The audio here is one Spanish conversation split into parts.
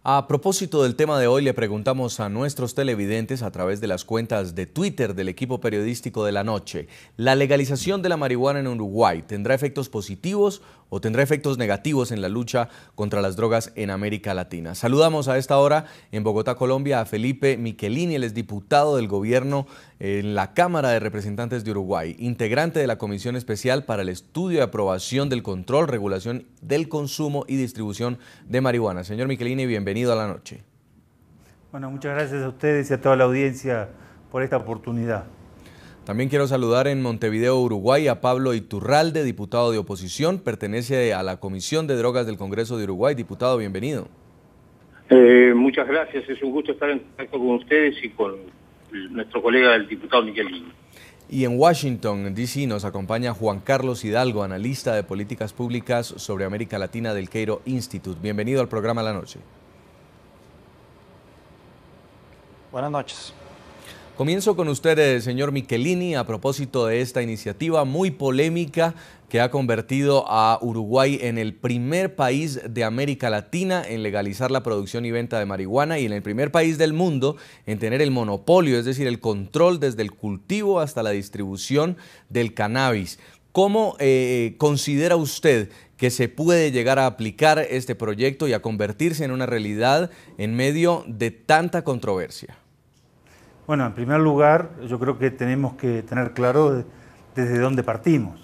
A propósito del tema de hoy, le preguntamos a nuestros televidentes a través de las cuentas de Twitter del equipo periodístico de la noche: ¿la legalización de la marihuana en Uruguay tendrá efectos positivos o tendrá efectos negativos en la lucha contra las drogas en América Latina? Saludamos a esta hora en Bogotá, Colombia, a Felipe Michelini, él es diputado del gobierno en la Cámara de Representantes de Uruguay, integrante de la Comisión Especial para el Estudio y Aprobación del Control, Regulación del Consumo y Distribución de Marihuana. Señor Michelini, bienvenido a la noche. Bueno, muchas gracias a ustedes y a toda la audiencia por esta oportunidad. También quiero saludar en Montevideo, Uruguay, a Pablo Iturralde, diputado de oposición, pertenece a la Comisión de Drogas del Congreso de Uruguay. Diputado, bienvenido. Muchas gracias, es un gusto estar en contacto con ustedes y con nuestro colega el diputado Michelini. Y en Washington, D.C., nos acompaña Juan Carlos Hidalgo, analista de políticas públicas sobre América Latina del Cairo Institute. Bienvenido al programa La Noche. Buenas noches. Comienzo con usted, señor Michelini, a propósito de esta iniciativa muy polémica que ha convertido a Uruguay en el primer país de América Latina en legalizar la producción y venta de marihuana y en el primer país del mundo en tener el monopolio, es decir, el control desde el cultivo hasta la distribución del cannabis. ¿Cómo considera usted que se puede llegar a aplicar este proyecto y a convertirse en una realidad en medio de tanta controversia? Bueno, en primer lugar, yo creo que tenemos que tener claro desde dónde partimos.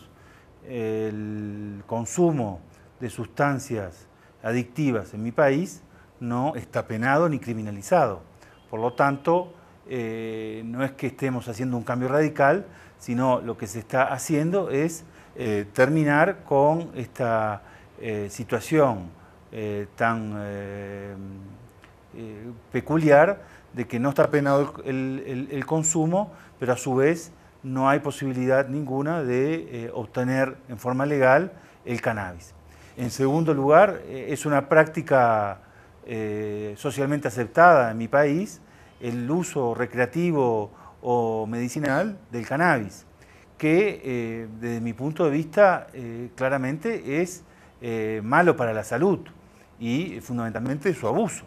El consumo de sustancias adictivas en mi país no está penado ni criminalizado. Por lo tanto, no es que estemos haciendo un cambio radical, sino lo que se está haciendo es terminar con esta situación tan peculiar de que no está penado el consumo, pero a su vez no hay posibilidad ninguna de obtener en forma legal el cannabis. En segundo lugar, es una práctica socialmente aceptada en mi país el uso recreativo o medicinal del cannabis, que desde mi punto de vista claramente es malo para la salud y fundamentalmente su abuso.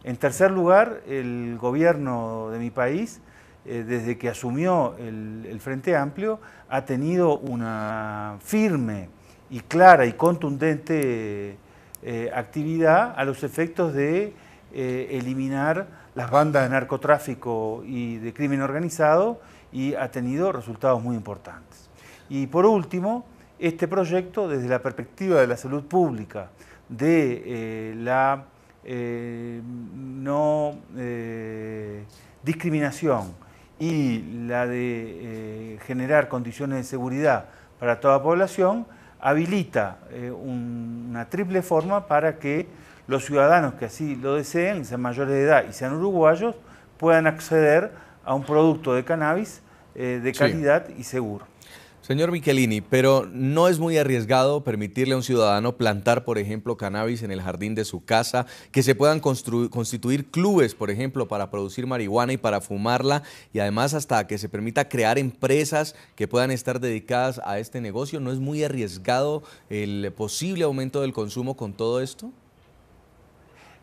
En tercer lugar, el gobierno de mi país, desde que asumió el Frente Amplio, ha tenido una firme y clara y contundente actividad a los efectos de eliminar las bandas de narcotráfico y de crimen organizado, y ha tenido resultados muy importantes. Y por último, este proyecto, desde la perspectiva de la salud pública, de la no discriminación y la de generar condiciones de seguridad para toda la población, habilita una triple forma para que los ciudadanos que así lo deseen, sean mayores de edad y sean uruguayos, puedan acceder a un producto de cannabis de calidad y seguro. Señor Michelini, pero ¿no es muy arriesgado permitirle a un ciudadano plantar, por ejemplo, cannabis en el jardín de su casa, que se puedan constituir clubes, por ejemplo, para producir marihuana y para fumarla, y además hasta que se permita crear empresas que puedan estar dedicadas a este negocio? ¿No es muy arriesgado el posible aumento del consumo con todo esto?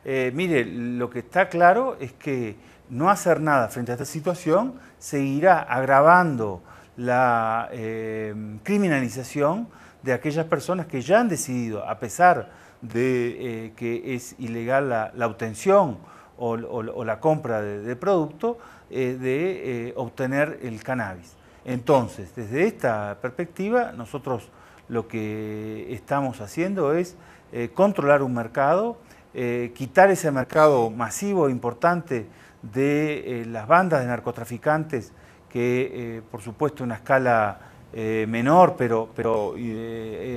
Mire, lo que está claro es que no hacer nada frente a esta situación seguirá agravando la criminalización de aquellas personas que ya han decidido, a pesar de que es ilegal la obtención o la compra de producto, de obtener el cannabis. Entonces, desde esta perspectiva, nosotros lo que estamos haciendo es controlar un mercado, quitar ese mercado masivo e importante de las bandas de narcotraficantes que por supuesto en una escala menor, pero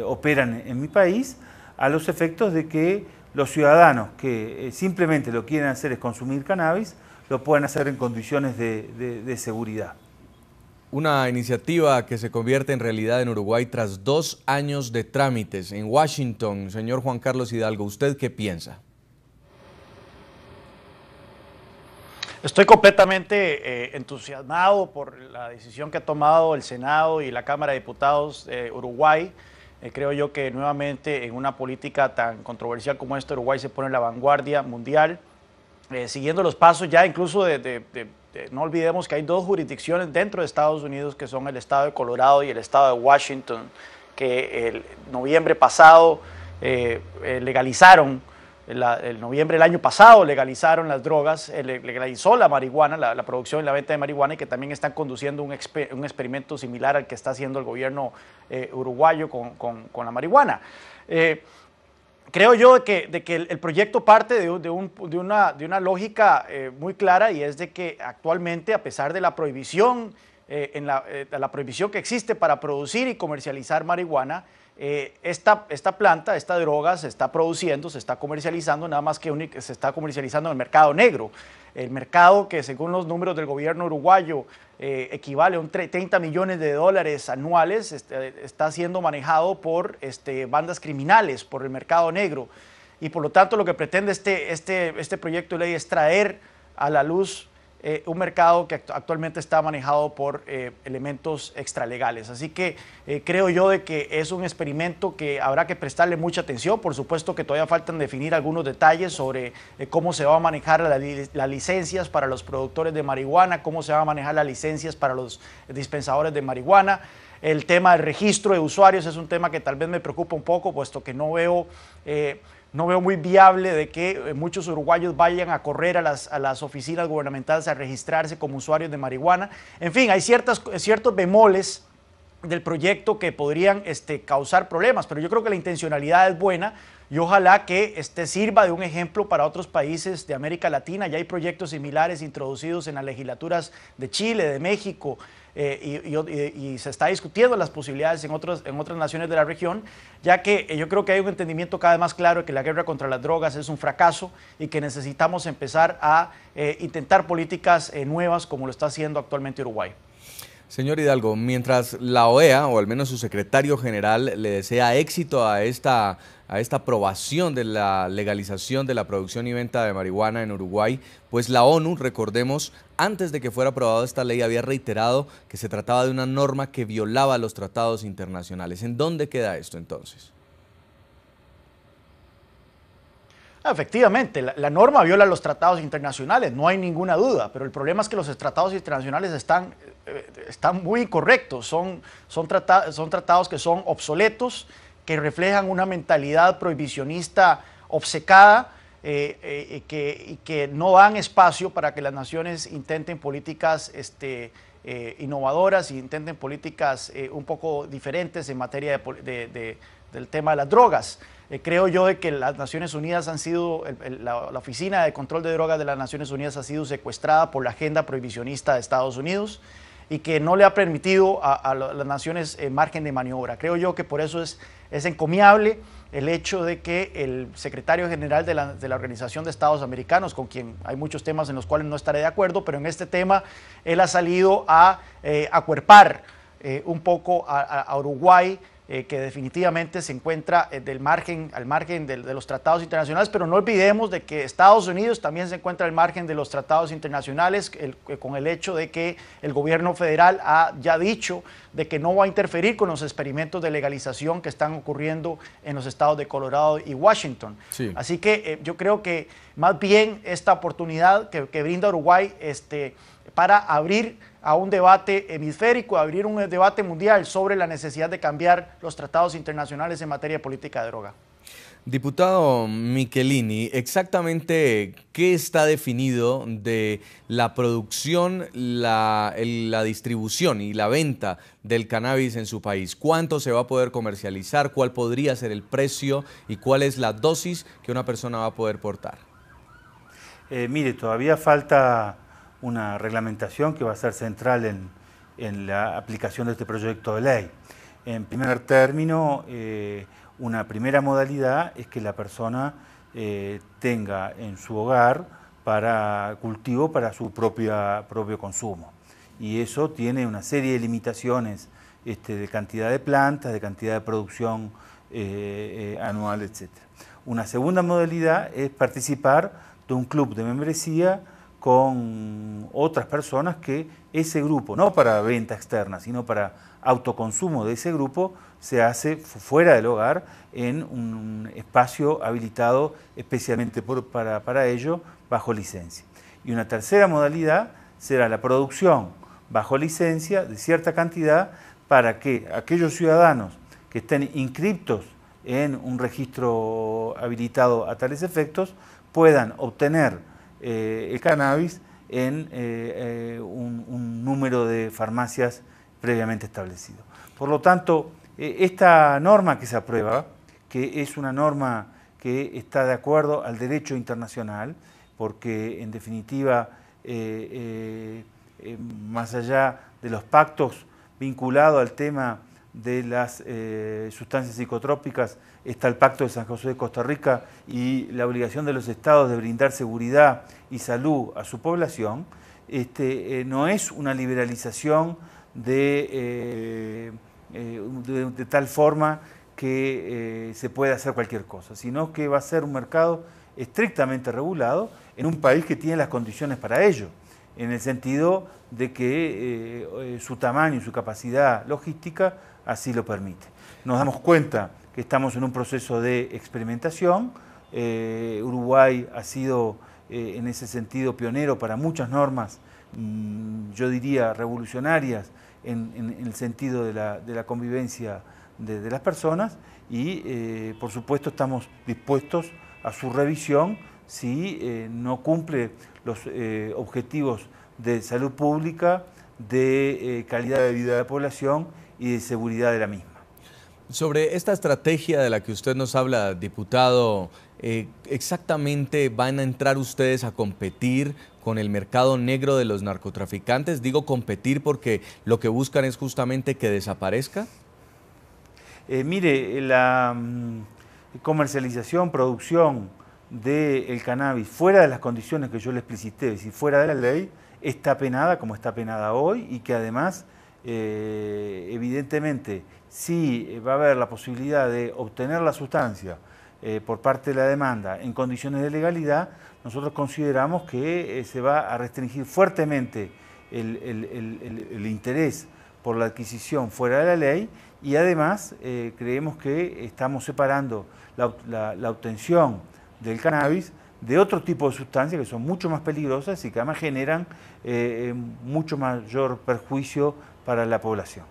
operan en mi país, a los efectos de que los ciudadanos que simplemente lo quieren hacer es consumir cannabis, lo puedan hacer en condiciones de seguridad. Una iniciativa que se convierte en realidad en Uruguay tras 2 años de trámites. En Washington, señor Juan Carlos Hidalgo, ¿usted qué piensa? Estoy completamente entusiasmado por la decisión que ha tomado el Senado y la Cámara de Diputados de Uruguay Creo yo que nuevamente en una política tan controversial como esta, Uruguay se pone en la vanguardia mundial, siguiendo los pasos ya incluso no olvidemos que hay dos jurisdicciones dentro de Estados Unidos, que son el estado de Colorado y el estado de Washington, que el noviembre pasado legalizaron, el noviembre del año pasado legalizaron las drogas, legalizó la marihuana, la producción y la venta de marihuana, y que también están conduciendo un experimento similar al que está haciendo el gobierno uruguayo con la marihuana. Creo yo de que el proyecto parte de una lógica muy clara, y es de que actualmente, a pesar de la prohibición, la prohibición que existe para producir y comercializar marihuana, esta planta, esta droga se está produciendo, se está comercializando, nada más que se está comercializando en el mercado negro. El mercado que, según los números del gobierno uruguayo, equivale a un 30 millones de dólares anuales, está siendo manejado por bandas criminales, por el mercado negro. Y por lo tanto lo que pretende este proyecto de ley es traer a la luz un mercado que actualmente está manejado por elementos extralegales. Así que creo yo de que es un experimento que habrá que prestarle mucha atención. Por supuesto que todavía faltan definir algunos detalles sobre cómo se va a manejar las licencias para los productores de marihuana, cómo se van a manejar las licencias para los dispensadores de marihuana. El tema del registro de usuarios es un tema que tal vez me preocupa un poco, puesto que no veo muy viable de que muchos uruguayos vayan a correr a las oficinas gubernamentales a registrarse como usuarios de marihuana. En fin, hay ciertos bemoles del proyecto que podrían causar problemas, pero yo creo que la intencionalidad es buena y ojalá que sirva de un ejemplo para otros países de América Latina. Ya hay proyectos similares introducidos en las legislaturas de Chile, de México, y se está discutiendo las posibilidades en otras naciones de la región, ya que yo creo que hay un entendimiento cada vez más claro de que la guerra contra las drogas es un fracaso y que necesitamos empezar a intentar políticas nuevas, como lo está haciendo actualmente Uruguay. Señor Hidalgo, mientras la OEA, o al menos su secretario general, le desea éxito a esta aprobación de la legalización de la producción y venta de marihuana en Uruguay, pues la ONU, recordemos, antes de que fuera aprobada esta ley, había reiterado que se trataba de una norma que violaba los tratados internacionales. ¿En dónde queda esto entonces? Efectivamente, la norma viola los tratados internacionales, no hay ninguna duda, pero el problema es que los tratados internacionales están muy incorrectos, son tratados que son obsoletos, que reflejan una mentalidad prohibicionista obcecada y que no dan espacio para que las naciones intenten políticas innovadoras e intenten políticas un poco diferentes en materia del tema de las drogas. Creo yo de que las Naciones Unidas han sido, la Oficina de Control de Drogas de las Naciones Unidas ha sido secuestrada por la agenda prohibicionista de Estados Unidos y que no le ha permitido a las naciones margen de maniobra. Creo yo que por eso es encomiable el hecho de que el secretario general de la Organización de Estados Americanos, con quien hay muchos temas en los cuales no estaré de acuerdo, pero en este tema él ha salido a acuerpar un poco a Uruguay, que definitivamente se encuentra al margen de los tratados internacionales, pero no olvidemos de que Estados Unidos también se encuentra al margen de los tratados internacionales, con el hecho de que el gobierno federal ha ya dicho de que no va a interferir con los experimentos de legalización que están ocurriendo en los estados de Colorado y Washington. Sí. Así que yo creo que más bien esta oportunidad que brinda Uruguay para abrir a un debate hemisférico, abrir un debate mundial sobre la necesidad de cambiar los tratados internacionales en materia de política de droga. Diputado Michelini, exactamente qué está definido de la producción, la distribución y la venta del cannabis en su país. ¿Cuánto se va a poder comercializar? ¿Cuál podría ser el precio? ¿Y cuál es la dosis que una persona va a poder portar? Mire, todavía falta una reglamentación que va a ser central en la aplicación de este proyecto de ley. En primer término, una primera modalidad es que la persona tenga en su hogar cultivo para su propio consumo. Y eso tiene una serie de limitaciones de cantidad de plantas, de cantidad de producción anual, etc. Una segunda modalidad es participar de un club de membresía con otras personas que ese grupo, no para venta externa, sino para autoconsumo de ese grupo, se hace fuera del hogar en un espacio habilitado especialmente para ello, bajo licencia. Y una tercera modalidad será la producción bajo licencia de cierta cantidad para que aquellos ciudadanos que estén inscriptos en un registro habilitado a tales efectos puedan obtener el cannabis en un número de farmacias previamente establecido. Por lo tanto, esta norma que se aprueba, que es una norma que está de acuerdo al derecho internacional, porque en definitiva, más allá de los pactos vinculados al tema de las sustancias psicotrópicas, está el Pacto de San José de Costa Rica y la obligación de los estados de brindar seguridad y salud a su población. No es una liberalización de tal forma que se pueda hacer cualquier cosa, sino que va a ser un mercado estrictamente regulado en un país que tiene las condiciones para ello, en el sentido de que su tamaño y su capacidad logística así lo permite. Nos damos cuenta que estamos en un proceso de experimentación. Uruguay ha sido en ese sentido pionero para muchas normas, yo diría revolucionarias, en el sentido de la convivencia de las personas y por supuesto estamos dispuestos a su revisión si no cumple los objetivos de salud pública, de calidad de vida de la población y de seguridad de la misma. Sobre esta estrategia de la que usted nos habla, diputado, ¿exactamente van a entrar ustedes a competir con el mercado negro de los narcotraficantes? Digo competir porque lo que buscan es justamente que desaparezca. Mire, la comercialización, producción del cannabis fuera de las condiciones que yo le explicité, es decir, fuera de la ley, está penada como está penada hoy y que además, evidentemente, si va a haber la posibilidad de obtener la sustancia por parte de la demanda en condiciones de legalidad, nosotros consideramos que se va a restringir fuertemente el interés por la adquisición fuera de la ley y además creemos que estamos separando la obtención del cannabis de otro tipo de sustancias que son mucho más peligrosas y que además generan mucho mayor perjuicio para la población.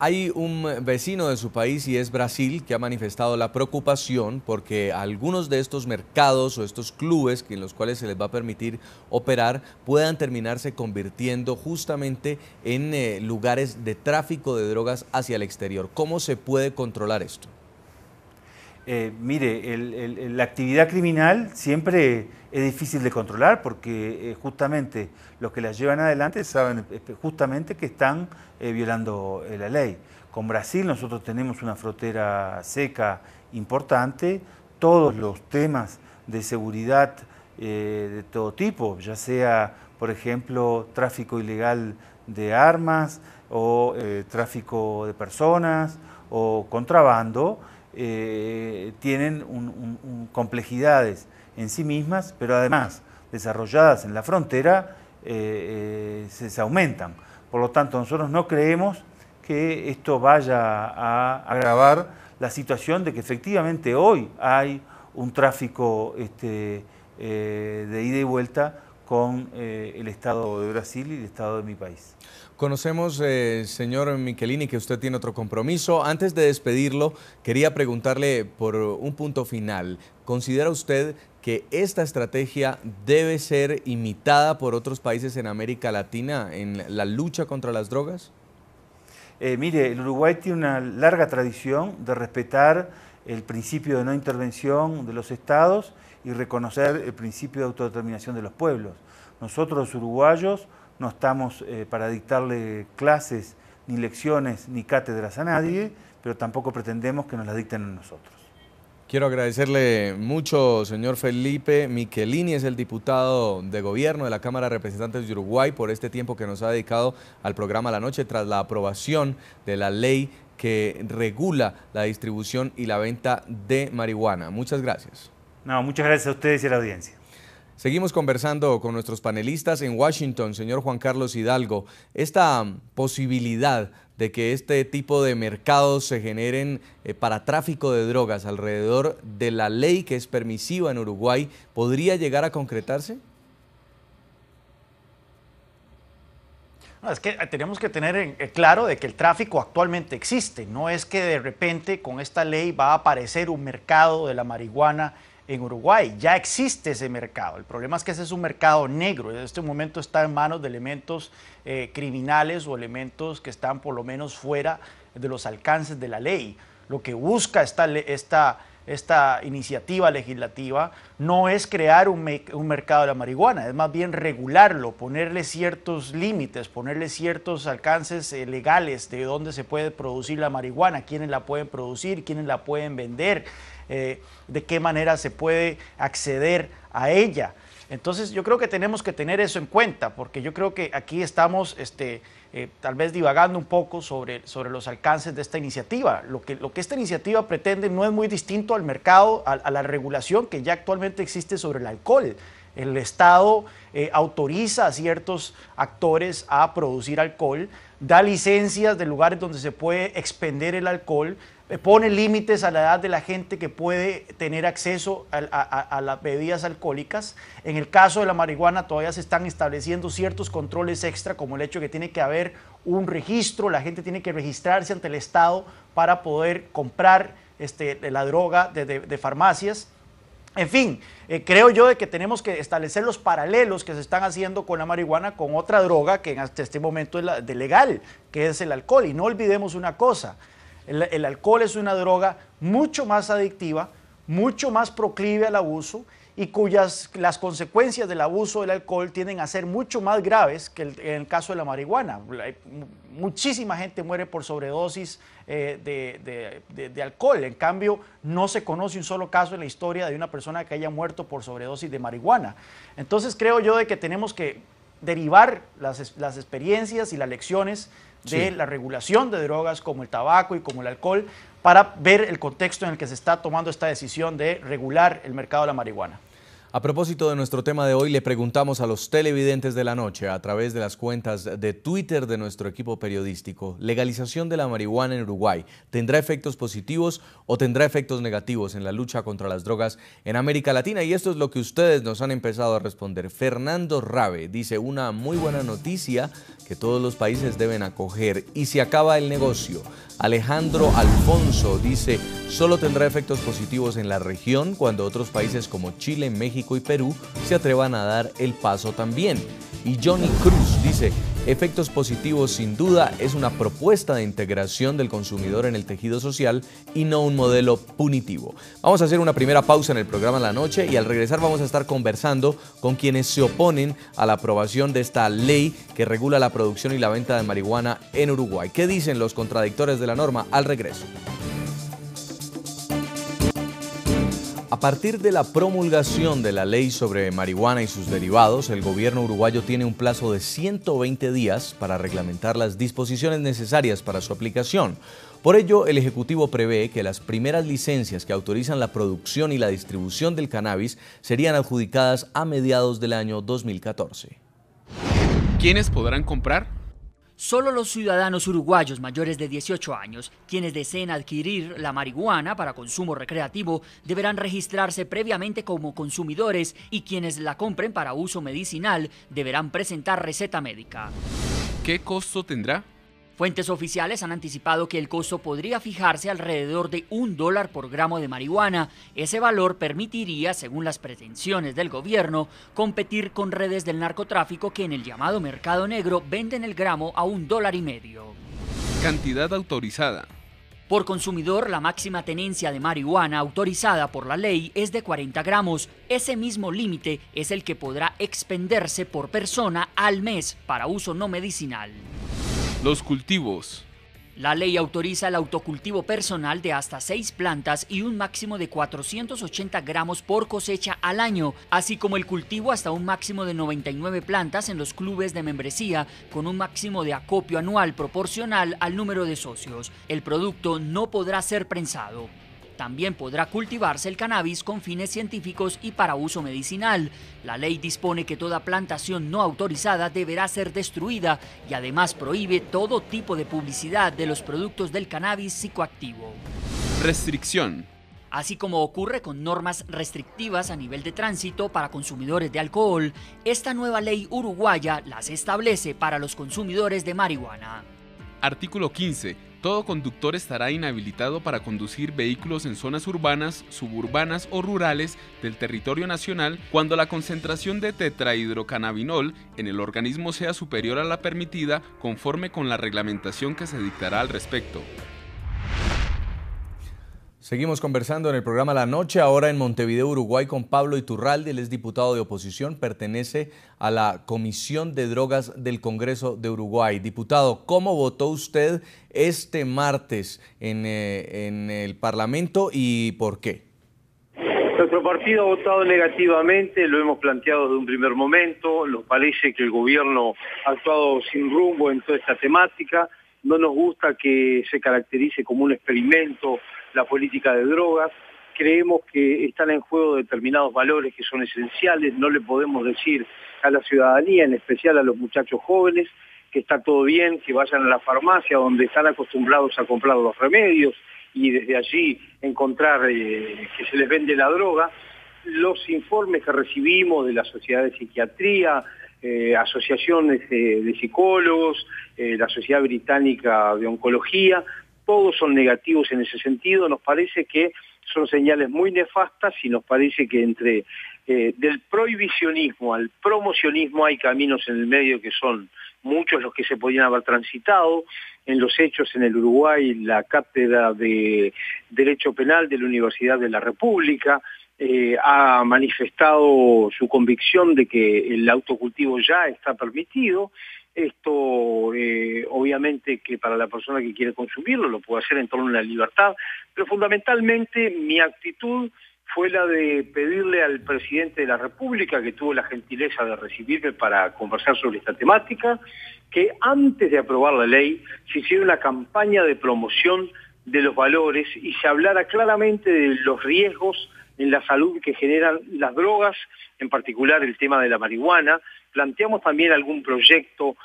Hay un vecino de su país y es Brasil que ha manifestado la preocupación porque algunos de estos mercados o estos clubes en los cuales se les va a permitir operar puedan terminarse convirtiendo justamente en lugares de tráfico de drogas hacia el exterior. ¿Cómo se puede controlar esto? Mire, la actividad criminal siempre es difícil de controlar porque justamente los que la llevan adelante saben justamente que están violando la ley. Con Brasil nosotros tenemos una frontera seca importante, todos los temas de seguridad de todo tipo, ya sea, por ejemplo, tráfico ilegal de armas o tráfico de personas o contrabando, tienen complejidades en sí mismas, pero además desarrolladas en la frontera se aumentan. Por lo tanto, nosotros no creemos que esto vaya a agravar la situación de que efectivamente hoy hay un tráfico de ida y vuelta con el Estado de Brasil y el Estado de mi país. Conocemos, señor Michelini, que usted tiene otro compromiso. Antes de despedirlo, quería preguntarle por un punto final. ¿Considera usted que esta estrategia debe ser imitada por otros países en América Latina en la lucha contra las drogas? Mire, el Uruguay tiene una larga tradición de respetar el principio de no intervención de los estados y reconocer el principio de autodeterminación de los pueblos. Nosotros, los uruguayos, no estamos para dictarle clases, ni lecciones, ni cátedras a nadie, pero tampoco pretendemos que nos las dicten a nosotros. Quiero agradecerle mucho, señor Felipe Michelini, es el diputado de gobierno de la Cámara de Representantes de Uruguay, por este tiempo que nos ha dedicado al programa La Noche tras la aprobación de la ley que regula la distribución y la venta de marihuana. Muchas gracias. No, muchas gracias a ustedes y a la audiencia. Seguimos conversando con nuestros panelistas en Washington, señor Juan Carlos Hidalgo. Esta posibilidad de que este tipo de mercados se generen para tráfico de drogas alrededor de la ley que es permisiva en Uruguay, ¿podría llegar a concretarse? No, es que tenemos que tener claro de que el tráfico actualmente existe. No es que de repente con esta ley va a aparecer un mercado de la marihuana en Uruguay. Ya existe ese mercado. El problema es que ese es un mercado negro. En este momento está en manos de elementos criminales o elementos que están por lo menos fuera de los alcances de la ley. Lo que busca esta iniciativa legislativa no es crear un mercado de la marihuana, es más bien regularlo, ponerle ciertos límites, ponerle ciertos alcances legales de dónde se puede producir la marihuana, quiénes la pueden producir, quiénes la pueden vender, de qué manera se puede acceder a ella. Entonces yo creo que tenemos que tener eso en cuenta, porque yo creo que aquí estamos tal vez divagando un poco sobre los alcances de esta iniciativa. Lo que esta iniciativa pretende no es muy distinto al mercado, a la regulación que ya actualmente existe sobre el alcohol. El Estado autoriza a ciertos actores a producir alcohol, da licencias de lugares donde se puede expender el alcohol, pone límites a la edad de la gente que puede tener acceso a las bebidas alcohólicas. En el caso de la marihuana todavía se están estableciendo ciertos controles extra, como el hecho de que tiene que haber un registro, la gente tiene que registrarse ante el Estado para poder comprar la droga de farmacias. En fin, creo yo de que tenemos que establecer los paralelos que se están haciendo con la marihuana con otra droga que hasta este momento es legal, que es el alcohol. Y no olvidemos una cosa, el alcohol es una droga mucho más adictiva, mucho más proclive al abuso y las consecuencias del abuso del alcohol tienden a ser mucho más graves que en el caso de la marihuana. Muchísima gente muere por sobredosis de alcohol. En cambio, no se conoce un solo caso en la historia de una persona que haya muerto por sobredosis de marihuana. Entonces creo yo de que tenemos que derivar las experiencias y las lecciones de la regulación de drogas como el tabaco y como el alcohol para ver el contexto en el que se está tomando esta decisión de regular el mercado de la marihuana. A propósito de nuestro tema de hoy, le preguntamos a los televidentes de la noche a través de las cuentas de Twitter de nuestro equipo periodístico: ¿legalización de la marihuana en Uruguay tendrá efectos positivos o tendrá efectos negativos en la lucha contra las drogas en América Latina? Y esto es lo que ustedes nos han empezado a responder. Fernando Rabe dice: una muy buena noticia que todos los países deben acoger y se acaba el negocio. Alejandro Alfonso dice: solo tendrá efectos positivos en la región cuando otros países como Chile, México y Perú se atrevan a dar el paso también. Y Johnny Cruz dice: efectos positivos sin duda, es una propuesta de integración del consumidor en el tejido social y no un modelo punitivo. Vamos a hacer una primera pausa en el programa de la noche y al regresar vamos a estar conversando con quienes se oponen a la aprobación de esta ley que regula la producción y la venta de marihuana en Uruguay. ¿Qué dicen los contradictores de la norma? Al regreso. A partir de la promulgación de la ley sobre marihuana y sus derivados, el gobierno uruguayo tiene un plazo de 120 días para reglamentar las disposiciones necesarias para su aplicación. Por ello, el Ejecutivo prevé que las primeras licencias que autorizan la producción y la distribución del cannabis serían adjudicadas a mediados del año 2014. ¿Quiénes podrán comprar? Solo los ciudadanos uruguayos mayores de 18 años, quienes deseen adquirir la marihuana para consumo recreativo, deberán registrarse previamente como consumidores y quienes la compren para uso medicinal deberán presentar receta médica. ¿Qué costo tendrá? Fuentes oficiales han anticipado que el costo podría fijarse alrededor de $1 por gramo de marihuana. Ese valor permitiría, según las pretensiones del gobierno, competir con redes del narcotráfico que en el llamado mercado negro venden el gramo a $1,50. Cantidad autorizada. Por consumidor, la máxima tenencia de marihuana autorizada por la ley es de 40 gramos. Ese mismo límite es el que podrá expenderse por persona al mes para uso no medicinal. Los cultivos. La ley autoriza el autocultivo personal de hasta 6 plantas y un máximo de 480 gramos por cosecha al año, así como el cultivo hasta un máximo de 99 plantas en los clubes de membresía, con un máximo de acopio anual proporcional al número de socios. El producto no podrá ser prensado. También podrá cultivarse el cannabis con fines científicos y para uso medicinal. La ley dispone que toda plantación no autorizada deberá ser destruida y además prohíbe todo tipo de publicidad de los productos del cannabis psicoactivo. Restricción. Así como ocurre con normas restrictivas a nivel de tránsito para consumidores de alcohol, esta nueva ley uruguaya las establece para los consumidores de marihuana. Artículo 15. Todo conductor estará inhabilitado para conducir vehículos en zonas urbanas, suburbanas o rurales del territorio nacional cuando la concentración de tetrahidrocannabinol en el organismo sea superior a la permitida conforme con la reglamentación que se dictará al respecto. Seguimos conversando en el programa La Noche, ahora en Montevideo, Uruguay, con Pablo Iturralde. Él es diputado de oposición, pertenece a la Comisión de Drogas del Congreso de Uruguay. Diputado, ¿cómo votó usted este martes en el Parlamento y por qué? Nuestro partido ha votado negativamente, lo hemos planteado desde un primer momento. Nos parece que el gobierno ha actuado sin rumbo en toda esta temática. No nos gusta que se caracterice como un experimento la política de drogas. Creemos que están en juego determinados valores que son esenciales. No le podemos decir a la ciudadanía, en especial a los muchachos jóvenes, que está todo bien, que vayan a la farmacia donde están acostumbrados a comprar los remedios y desde allí encontrar que se les vende la droga. Los informes que recibimos de la Sociedad de Psiquiatría, asociaciones de psicólogos, la Sociedad Británica de Oncología, todos son negativos en ese sentido. Nos parece que son señales muy nefastas y nos parece que entre del prohibicionismo al promocionismo hay caminos en el medio que son muchos los que se podían haber transitado. En los hechos en el Uruguay, la Cátedra de Derecho Penal de la Universidad de la República ha manifestado su convicción de que el autocultivo ya está permitido. Esto obviamente que para la persona que quiere consumirlo lo puede hacer en torno a la libertad, pero fundamentalmente mi actitud fue la de pedirle al presidente de la República, que tuvo la gentileza de recibirme para conversar sobre esta temática, que antes de aprobar la ley se hiciera una campaña de promoción de los valores y se hablara claramente de los riesgos en la salud que generan las drogas, en particular el tema de la marihuana. Planteamos también algún proyecto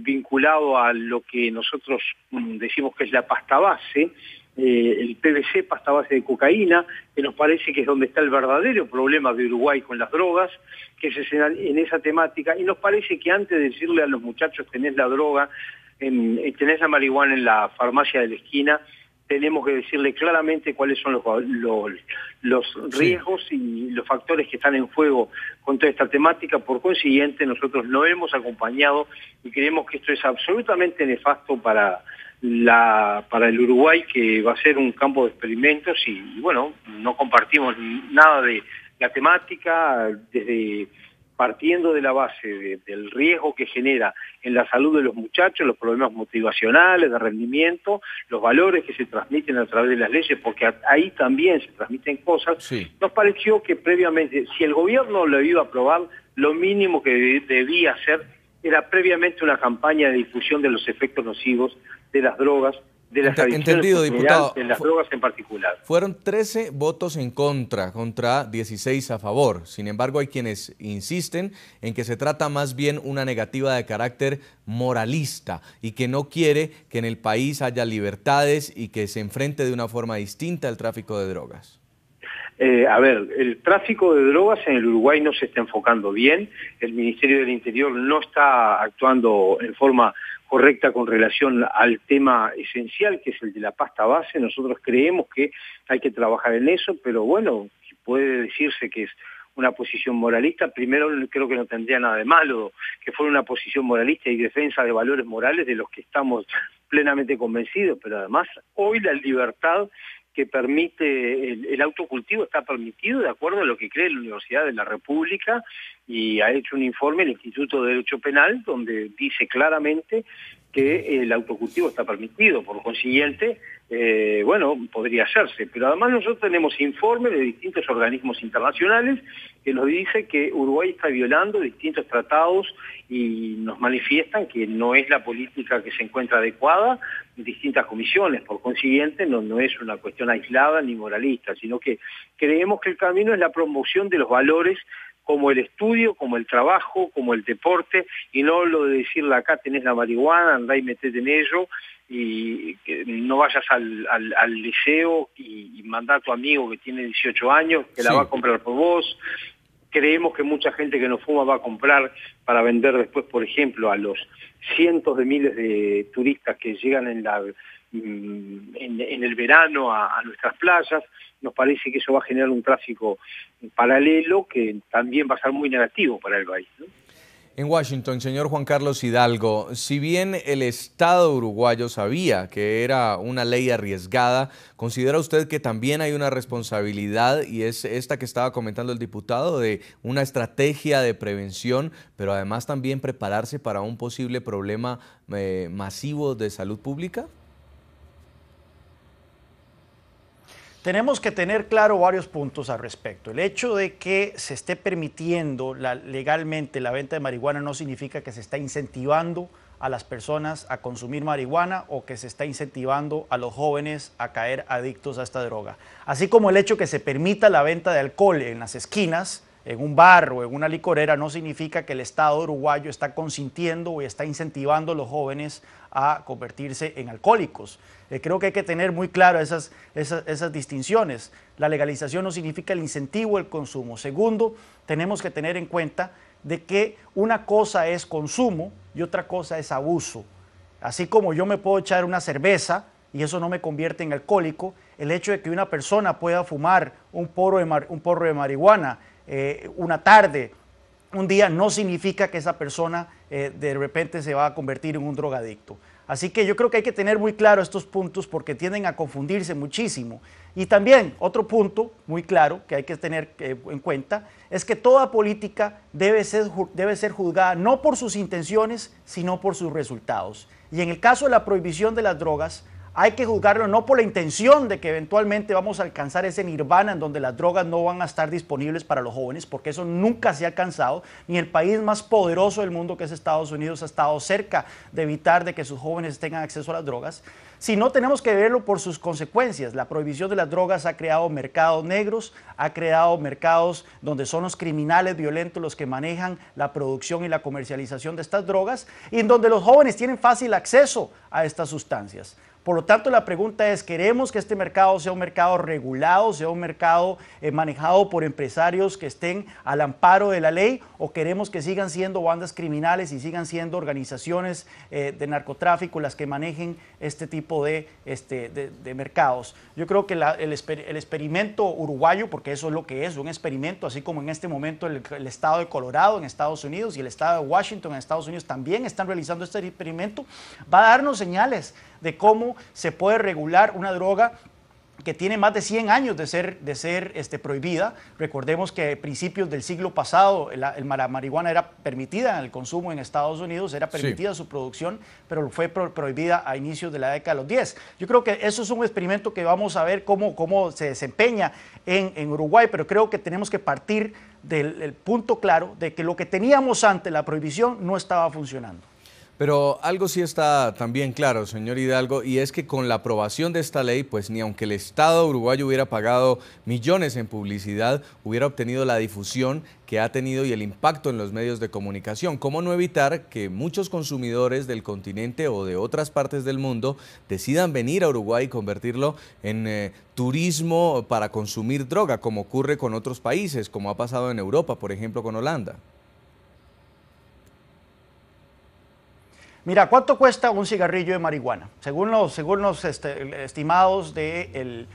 vinculado a lo que nosotros decimos que es la pasta base, el PVC, pasta base de cocaína, que nos parece que es donde está el verdadero problema de Uruguay con las drogas, que es en esa temática, y nos parece que antes de decirle a los muchachos tenés la droga, tenés la marihuana en la farmacia de la esquina, tenemos que decirle claramente cuáles son los riesgos y los factores que están en juego con toda esta temática. Por consiguiente, nosotros no hemos acompañado y creemos que esto es absolutamente nefasto para el Uruguay, que va a ser un campo de experimentos y bueno, no compartimos nada de la temática, desde partiendo de la base del riesgo que genera en la salud de los muchachos, los problemas motivacionales, de rendimiento, los valores que se transmiten a través de las leyes, porque ahí también se transmiten cosas. Sí. Nos pareció que previamente, si el gobierno lo iba a aprobar, lo mínimo que debía hacer era previamente una campaña de difusión de los efectos nocivos de las drogas, de las adicciones entendido, diputado. De las drogas en particular. Fueron 13 votos en contra 16 a favor. Sin embargo, hay quienes insisten en que se trata más bien una negativa de carácter moralista y que no quiere que en el país haya libertades y que se enfrente de una forma distinta al tráfico de drogas. A ver, el tráfico de drogas en el Uruguay no se está enfocando bien. El Ministerio del Interior no está actuando en forma correcta con relación al tema esencial, que es el de la pasta base. Nosotros creemos que hay que trabajar en eso, pero bueno, puede decirse que es una posición moralista. Primero, creo que no tendría nada de malo que fuera una posición moralista y defensa de valores morales de los que estamos plenamente convencidos, pero además hoy la libertad que permite el autocultivo está permitido de acuerdo a lo que cree la Universidad de la República, y ha hecho un informe el Instituto de Derecho Penal donde dice claramente que el autocultivo está permitido. Por consiguiente, bueno, podría hacerse. Pero además nosotros tenemos informes de distintos organismos internacionales que nos dicen que Uruguay está violando distintos tratados y nos manifiestan que no es la política que se encuentra adecuada en distintas comisiones. Por consiguiente, no es una cuestión aislada ni moralista, sino que creemos que el camino es la promoción de los valores como el estudio, como el trabajo, como el deporte, y no lo de decirle acá tenés la marihuana, andá y metete en ello, y que no vayas al liceo y mandá a tu amigo que tiene 18 años, que la va a comprar por vos. Creemos que mucha gente que no fuma va a comprar para vender después, por ejemplo, a los cientos de miles de turistas que llegan en el verano a nuestras playas. Nos parece que eso va a generar un tráfico paralelo que también va a ser muy negativo para el país, ¿no? En Washington, señor Juan Carlos Hidalgo, si bien el Estado uruguayo sabía que era una ley arriesgada, ¿considera usted que también hay una responsabilidad, y es esta que estaba comentando el diputado, de una estrategia de prevención, pero además también prepararse para un posible problema masivo de salud pública? Tenemos que tener claro varios puntos al respecto. El hecho de que se esté permitiendo legalmente la venta de marihuana no significa que se está incentivando a las personas a consumir marihuana o que se está incentivando a los jóvenes a caer adictos a esta droga. Así como el hecho que se permita la venta de alcohol en las esquinas, en un bar o en una licorera, no significa que el Estado uruguayo está consintiendo o está incentivando a los jóvenes a convertirse en alcohólicos. Creo que hay que tener muy claro esas distinciones. La legalización no significa el incentivo del consumo. Segundo, tenemos que tener en cuenta de que una cosa es consumo y otra cosa es abuso. Así como yo me puedo echar una cerveza y eso no me convierte en alcohólico, el hecho de que una persona pueda fumar un porro de marihuana una tarde, un día, no significa que esa persona de repente se va a convertir en un drogadicto. Así que yo creo que hay que tener muy claro estos puntos porque tienden a confundirse muchísimo. Y también otro punto muy claro que hay que tener en cuenta es que toda política debe ser juzgada no por sus intenciones, sino por sus resultados. Y en el caso de la prohibición de las drogas, hay que juzgarlo no por la intención de que eventualmente vamos a alcanzar ese nirvana en donde las drogas no van a estar disponibles para los jóvenes, porque eso nunca se ha alcanzado, ni el país más poderoso del mundo, que es Estados Unidos, ha estado cerca de evitar de que sus jóvenes tengan acceso a las drogas, sino tenemos que verlo por sus consecuencias. La prohibición de las drogas ha creado mercados negros, ha creado mercados donde son los criminales violentos los que manejan la producción y la comercialización de estas drogas, y en donde los jóvenes tienen fácil acceso a estas sustancias. Por lo tanto, la pregunta es, ¿queremos que este mercado sea un mercado regulado, sea un mercado manejado por empresarios que estén al amparo de la ley, o queremos que sigan siendo bandas criminales y sigan siendo organizaciones de narcotráfico las que manejen este tipo de mercados? Yo creo que el experimento uruguayo, porque eso es lo que es, un experimento, así como en este momento el estado de Colorado en Estados Unidos y el estado de Washington en Estados Unidos también están realizando este experimento, va a darnos señales de cómo se puede regular una droga que tiene más de 100 años de ser prohibida. Recordemos que a principios del siglo pasado la marihuana era permitida en el consumo en Estados Unidos, era permitida su producción, pero fue prohibida a inicios de la década de los 10. Yo creo que eso es un experimento que vamos a ver cómo se desempeña en Uruguay, pero creo que tenemos que partir del punto claro de que lo que teníamos antes, la prohibición, no estaba funcionando. Pero algo sí está también claro, señor Hidalgo, y es que con la aprobación de esta ley, pues ni aunque el Estado uruguayo hubiera pagado millones en publicidad, hubiera obtenido la difusión que ha tenido y el impacto en los medios de comunicación. ¿Cómo no evitar que muchos consumidores del continente o de otras partes del mundo decidan venir a Uruguay y convertirlo en turismo para consumir droga, como ocurre con otros países, como ha pasado en Europa, por ejemplo, con Holanda? Mira, ¿cuánto cuesta un cigarrillo de marihuana? Según los estimados del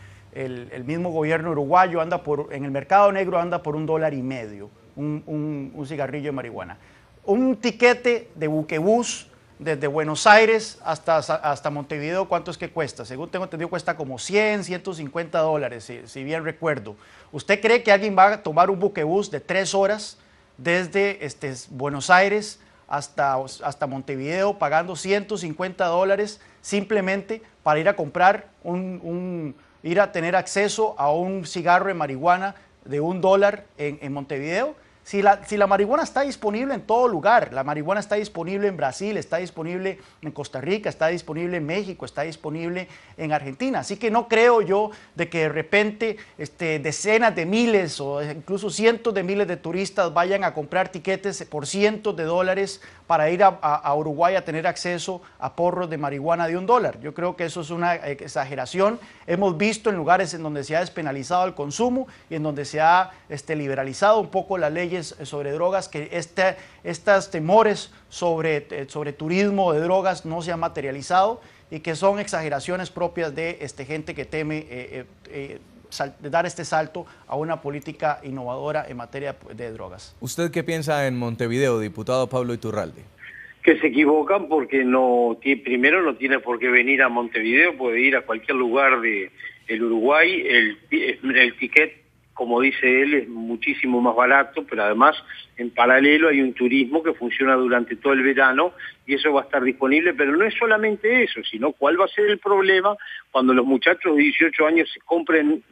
mismo gobierno uruguayo, en el mercado negro anda por $1.50 un cigarrillo de marihuana. Un tiquete de buquebús desde Buenos Aires hasta Montevideo, ¿cuánto es que cuesta? Según tengo entendido, cuesta como $100, $150, si bien recuerdo. ¿Usted cree que alguien va a tomar un buquebús de 3 horas desde Buenos Aires hasta Montevideo pagando $150 simplemente para ir a comprar ir a tener acceso a un cigarro de marihuana de $1 en Montevideo. Si la marihuana está disponible en todo lugar, la marihuana está disponible en Brasil, está disponible en Costa Rica, está disponible en México, está disponible en Argentina. Así que no creo yo de que de repente decenas de miles o incluso cientos de miles de turistas vayan a comprar tiquetes por cientos de dólares para ir a Uruguay a tener acceso a porros de marihuana de $1. Yo creo que eso es una exageración. Hemos visto en lugares en donde se ha despenalizado el consumo y en donde se ha liberalizado un poco las leyes sobre drogas, que estos temores sobre turismo de drogas no se han materializado y que son exageraciones propias de gente que teme dar este salto a una política innovadora en materia de drogas. ¿Usted qué piensa en Montevideo, diputado Pablo Iturralde? Que se equivocan porque primero no tiene por qué venir a Montevideo, puede ir a cualquier lugar del Uruguay. El ticket, como dice él, es muchísimo más barato, pero además en paralelo hay un turismo que funciona durante todo el verano y eso va a estar disponible, pero no es solamente eso, sino cuál va a ser el problema cuando los muchachos de 18 años se compren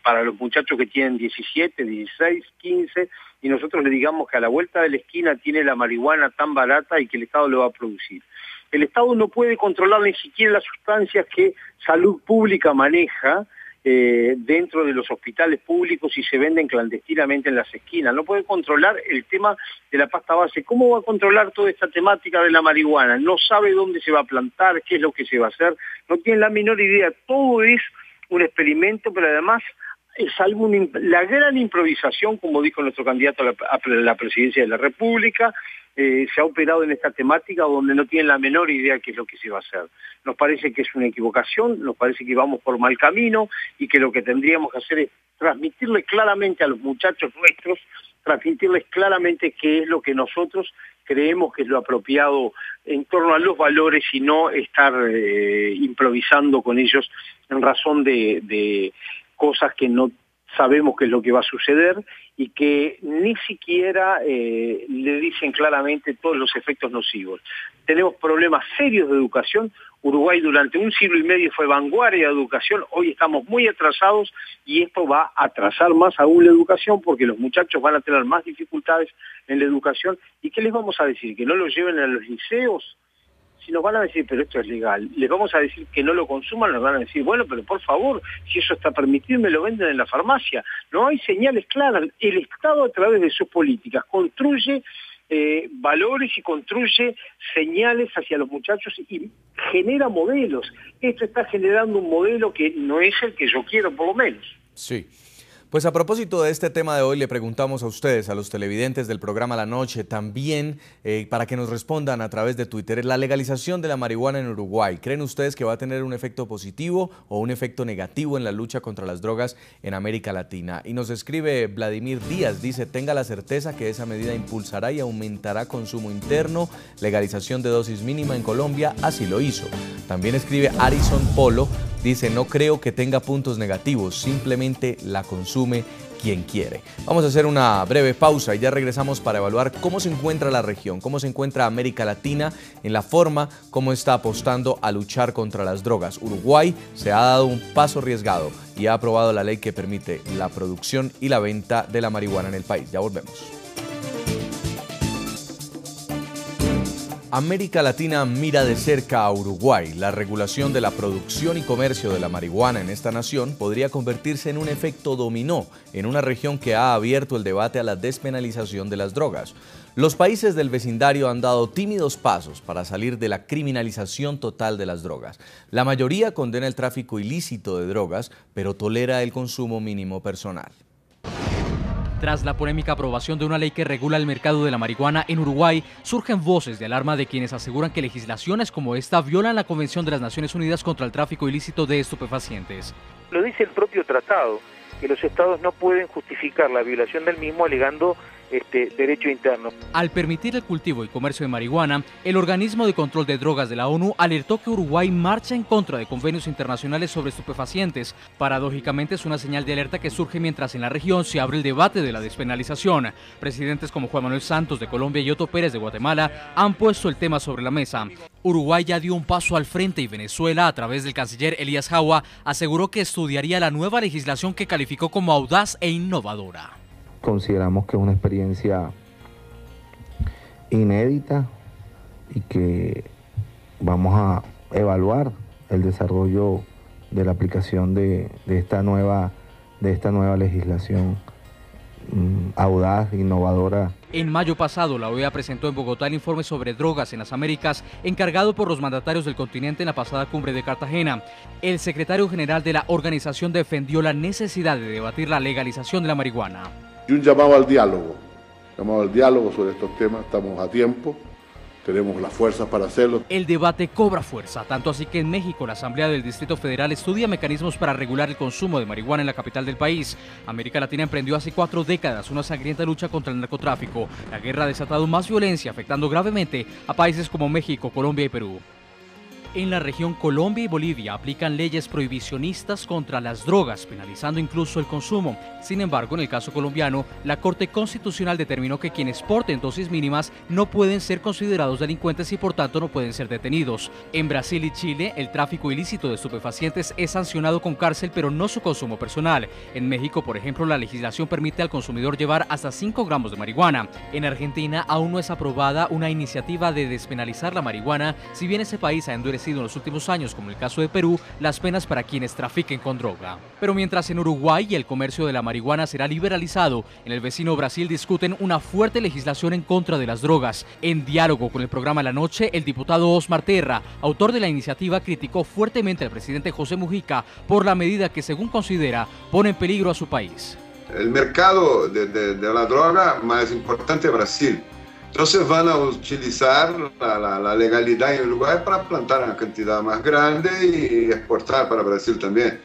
para los muchachos que tienen 17, 16, 15, y nosotros le digamos que a la vuelta de la esquina tiene la marihuana tan barata y que el Estado lo va a producir. El Estado no puede controlar ni siquiera las sustancias que Salud Pública maneja dentro de los hospitales públicos y se venden clandestinamente en las esquinas. No puede controlar el tema de la pasta base. ¿Cómo va a controlar toda esta temática de la marihuana? No sabe dónde se va a plantar, qué es lo que se va a hacer, no tiene la menor idea. Todo es un experimento, pero además es la gran improvisación, como dijo nuestro candidato a la presidencia de la República. Se ha operado en esta temática donde no tienen la menor idea qué es lo que se va a hacer. Nos parece que es una equivocación, nos parece que vamos por mal camino y que lo que tendríamos que hacer es transmitirle claramente a los muchachos nuestros, transmitirles claramente qué es lo que nosotros creemos que es lo apropiado en torno a los valores y no estar improvisando con ellos en razón de cosas que no sabemos qué es lo que va a suceder y que ni siquiera le dicen claramente todos los efectos nocivos. Tenemos problemas serios de educación. Uruguay durante 1 siglo y medio fue vanguardia de educación, hoy estamos muy atrasados y esto va a atrasar más aún la educación porque los muchachos van a tener más dificultades en la educación. ¿Y qué les vamos a decir? ¿Que no lo lleven a los liceos? Si nos van a decir, pero esto es legal, les vamos a decir que no lo consuman, nos van a decir, bueno, pero por favor, si eso está permitido, me lo venden en la farmacia. No hay señales claras. El Estado, a través de sus políticas, construye valores y construye señales hacia los muchachos y genera modelos. Esto está generando un modelo que no es el que yo quiero, por lo menos. Sí. Pues a propósito de este tema de hoy, le preguntamos a ustedes, a los televidentes del programa La Noche, también para que nos respondan a través de Twitter, la legalización de la marihuana en Uruguay, ¿creen ustedes que va a tener un efecto positivo o un efecto negativo en la lucha contra las drogas en América Latina? Y nos escribe Vladimir Díaz, dice, tenga la certeza que esa medida impulsará y aumentará consumo interno, legalización de dosis mínima en Colombia, así lo hizo. También escribe Arison Polo, dice, no creo que tenga puntos negativos, simplemente la consume quien quiere. Vamos a hacer una breve pausa y ya regresamos para evaluar cómo se encuentra la región, cómo se encuentra América Latina en la forma como está apostando a luchar contra las drogas. Uruguay se ha dado un paso arriesgado y ha aprobado la ley que permite la producción y la venta de la marihuana en el país. Ya volvemos. América Latina mira de cerca a Uruguay. La regulación de la producción y comercio de la marihuana en esta nación podría convertirse en un efecto dominó en una región que ha abierto el debate a la despenalización de las drogas. Los países del vecindario han dado tímidos pasos para salir de la criminalización total de las drogas. La mayoría condena el tráfico ilícito de drogas, pero tolera el consumo mínimo personal. Tras la polémica aprobación de una ley que regula el mercado de la marihuana en Uruguay, surgen voces de alarma de quienes aseguran que legislaciones como esta violan la Convención de las Naciones Unidas contra el tráfico ilícito de estupefacientes. Lo dice el propio tratado, que los estados no pueden justificar la violación del mismo alegando derecho interno. Al permitir el cultivo y comercio de marihuana, el organismo de control de drogas de la ONU alertó que Uruguay marcha en contra de convenios internacionales sobre estupefacientes. Paradójicamente es una señal de alerta que surge mientras en la región se abre el debate de la despenalización. Presidentes como Juan Manuel Santos de Colombia y Otto Pérez de Guatemala han puesto el tema sobre la mesa. Uruguay ya dio un paso al frente y Venezuela, a través del canciller Elías Jawa, aseguró que estudiaría la nueva legislación que calificó como audaz e innovadora. Consideramos que es una experiencia inédita y que vamos a evaluar el desarrollo de la aplicación de esta nueva legislación audaz, innovadora. En mayo pasado, la OEA presentó en Bogotá el informe sobre drogas en las Américas, encargado por los mandatarios del continente en la pasada cumbre de Cartagena. El secretario general de la organización defendió la necesidad de debatir la legalización de la marihuana. Y un llamado al diálogo sobre estos temas, estamos a tiempo, tenemos las fuerzas para hacerlo. El debate cobra fuerza, tanto así que en México la Asamblea del Distrito Federal estudia mecanismos para regular el consumo de marihuana en la capital del país. América Latina emprendió hace 4 décadas una sangrienta lucha contra el narcotráfico. La guerra ha desatado más violencia, afectando gravemente a países como México, Colombia y Perú. En la región, Colombia y Bolivia aplican leyes prohibicionistas contra las drogas, penalizando incluso el consumo. Sin embargo, en el caso colombiano, la Corte Constitucional determinó que quienes porten dosis mínimas no pueden ser considerados delincuentes y por tanto no pueden ser detenidos. En Brasil y Chile, el tráfico ilícito de estupefacientes es sancionado con cárcel, pero no su consumo personal. En México, por ejemplo, la legislación permite al consumidor llevar hasta 5 gramos de marihuana. En Argentina, aún no es aprobada una iniciativa de despenalizar la marihuana, si bien ese país ha endurecido en los últimos años, como el caso de Perú, las penas para quienes trafiquen con droga. Pero mientras en Uruguay el comercio de la marihuana será liberalizado, en el vecino Brasil discuten una fuerte legislación en contra de las drogas. En diálogo con el programa La Noche, el diputado Osmar Terra, autor de la iniciativa, criticó fuertemente al presidente José Mujica por la medida que, según considera, pone en peligro a su país. El mercado de la droga más importante es Brasil. Entonces van a utilizar la legalidad en Uruguay para plantar una cantidad más grande y exportar para Brasil también.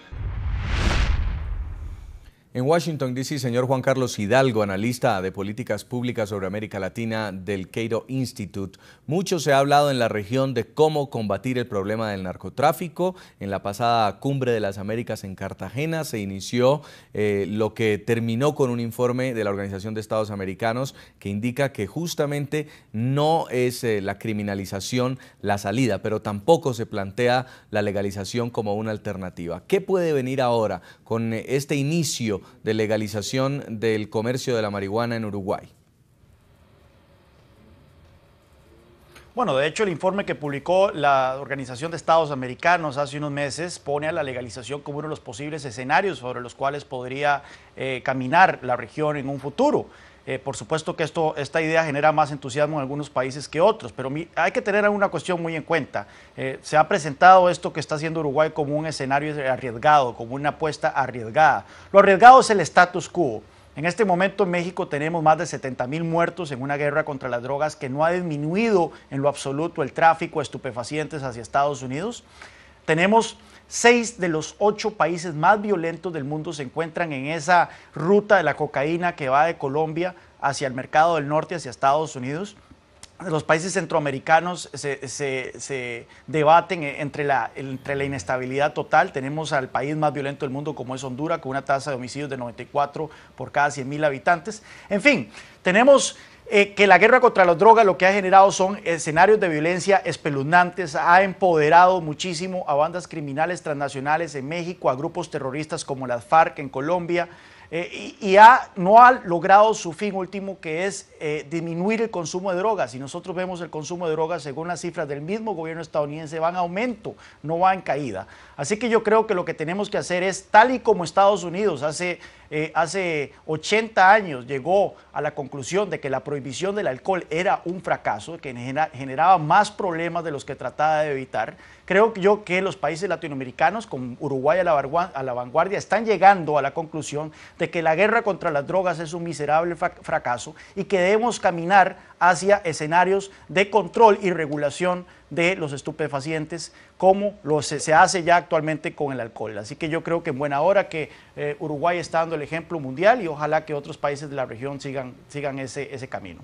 En Washington, D.C., señor Juan Carlos Hidalgo, analista de políticas públicas sobre América Latina del Cato Institute, mucho se ha hablado en la región de cómo combatir el problema del narcotráfico. En la pasada Cumbre de las Américas en Cartagena se inició lo que terminó con un informe de la Organización de Estados Americanos que indica que justamente no es la criminalización la salida, pero tampoco se plantea la legalización como una alternativa. ¿Qué puede venir ahora con este inicio de legalización del comercio de la marihuana en Uruguay? Bueno, de hecho el informe que publicó la Organización de Estados Americanos hace unos meses pone a la legalización como uno de los posibles escenarios sobre los cuales podría caminar la región en un futuro. Por supuesto que esta idea genera más entusiasmo en algunos países que otros, pero hay que tener una cuestión muy en cuenta. Se ha presentado esto que está haciendo Uruguay como un escenario arriesgado, como una apuesta arriesgada. Lo arriesgado es el status quo. En este momento en México tenemos más de 70.000 muertos en una guerra contra las drogas que no ha disminuido en lo absoluto el tráfico de estupefacientes hacia Estados Unidos. Tenemos 6 de los 8 países más violentos del mundo se encuentran en esa ruta de la cocaína que va de Colombia hacia el mercado del norte, hacia Estados Unidos. Los países centroamericanos se debaten entre la inestabilidad total. Tenemos al país más violento del mundo como es Honduras, con una tasa de homicidios de 94 por cada 100.000 habitantes. En fin, tenemos que la guerra contra las drogas lo que ha generado son escenarios de violencia espeluznantes, ha empoderado muchísimo a bandas criminales transnacionales en México, a grupos terroristas como las FARC en Colombia, y no ha logrado su fin último, que es disminuir el consumo de drogas. Si nosotros vemos el consumo de drogas, según las cifras del mismo gobierno estadounidense, va en aumento, no va en caída. Así que yo creo que lo que tenemos que hacer es, tal y como Estados Unidos hace 80 años llegó a la conclusión de que la prohibición del alcohol era un fracaso, que generaba más problemas de los que trataba de evitar. Creo yo que los países latinoamericanos, con Uruguay a la vanguardia, están llegando a la conclusión de que la guerra contra las drogas es un miserable fracaso y que debemos caminar hacia escenarios de control y regulación de los estupefacientes, como se hace ya actualmente con el alcohol. Así que yo creo que en buena hora que Uruguay está dando el ejemplo mundial y ojalá que otros países de la región sigan ese camino.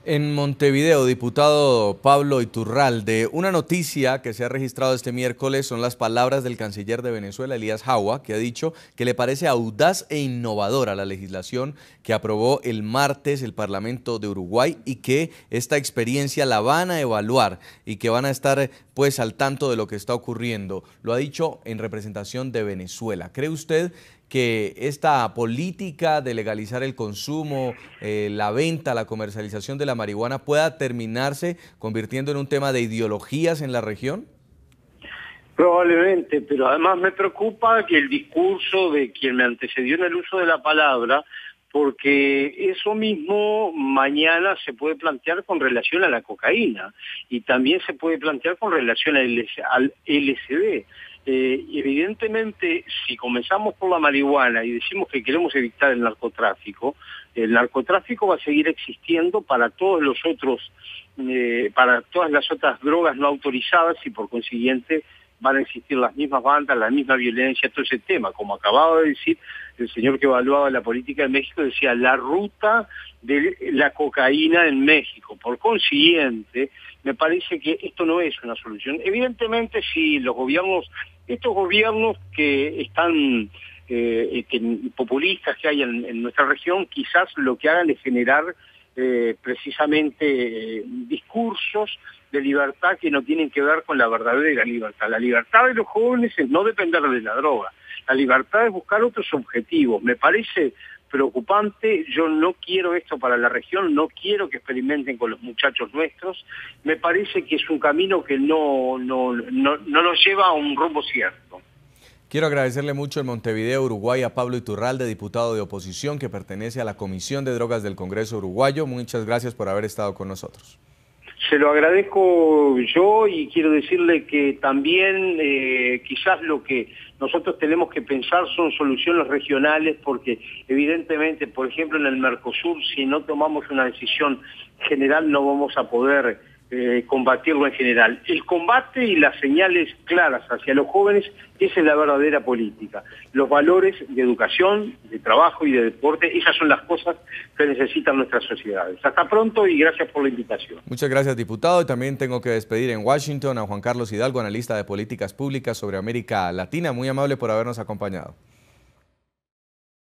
En Montevideo, diputado Pablo Iturralde, una noticia que se ha registrado este miércoles son las palabras del canciller de Venezuela, Elías Jaua, que ha dicho que le parece audaz e innovadora la legislación que aprobó el martes el Parlamento de Uruguay y que esta experiencia la van a evaluar y que van a estar pues al tanto de lo que está ocurriendo. Lo ha dicho en representación de Venezuela. ¿Cree usted que esta política de legalizar el consumo, la venta, la comercialización de la marihuana pueda terminarse convirtiendo en un tema de ideologías en la región? Probablemente, pero además me preocupa que el discurso de quien me antecedió en el uso de la palabra, porque eso mismo mañana se puede plantear con relación a la cocaína y también se puede plantear con relación al LSD. Evidentemente, si comenzamos por la marihuana y decimos que queremos evitar el narcotráfico va a seguir existiendo para todos los otros, para todas las otras drogas no autorizadas y por consiguiente van a existir las mismas bandas, la misma violencia, todo ese tema. Como acababa de decir el señor que evaluaba la política de México, decía la ruta de la cocaína en México. Por consiguiente, me parece que esto no es una solución. Evidentemente, si los gobiernos, estos gobiernos que están populistas que hay en nuestra región, quizás lo que hagan es generar precisamente discursos de libertad que no tienen que ver con la verdadera libertad. La libertad de los jóvenes es no depender de la droga. La libertad es buscar otros objetivos. Me parece preocupante, yo no quiero esto para la región, no quiero que experimenten con los muchachos nuestros. Me parece que es un camino que no nos lleva a un rumbo cierto. Quiero agradecerle mucho en Montevideo, Uruguay, a Pablo Iturralde, diputado de oposición que pertenece a la Comisión de Drogas del Congreso Uruguayo. Muchas gracias por haber estado con nosotros. Se lo agradezco yo y quiero decirle que también quizás lo que nosotros tenemos que pensar son soluciones regionales porque evidentemente, por ejemplo, en el Mercosur, si no tomamos una decisión general no vamos a poder combatirlo en general. El combate y las señales claras hacia los jóvenes, esa es la verdadera política. Los valores de educación, de trabajo y de deporte, esas son las cosas que necesitan nuestras sociedades. Hasta pronto y gracias por la invitación. Muchas gracias, diputado. Y también tengo que despedir en Washington a Juan Carlos Hidalgo, analista de políticas públicas sobre América Latina. Muy amable por habernos acompañado.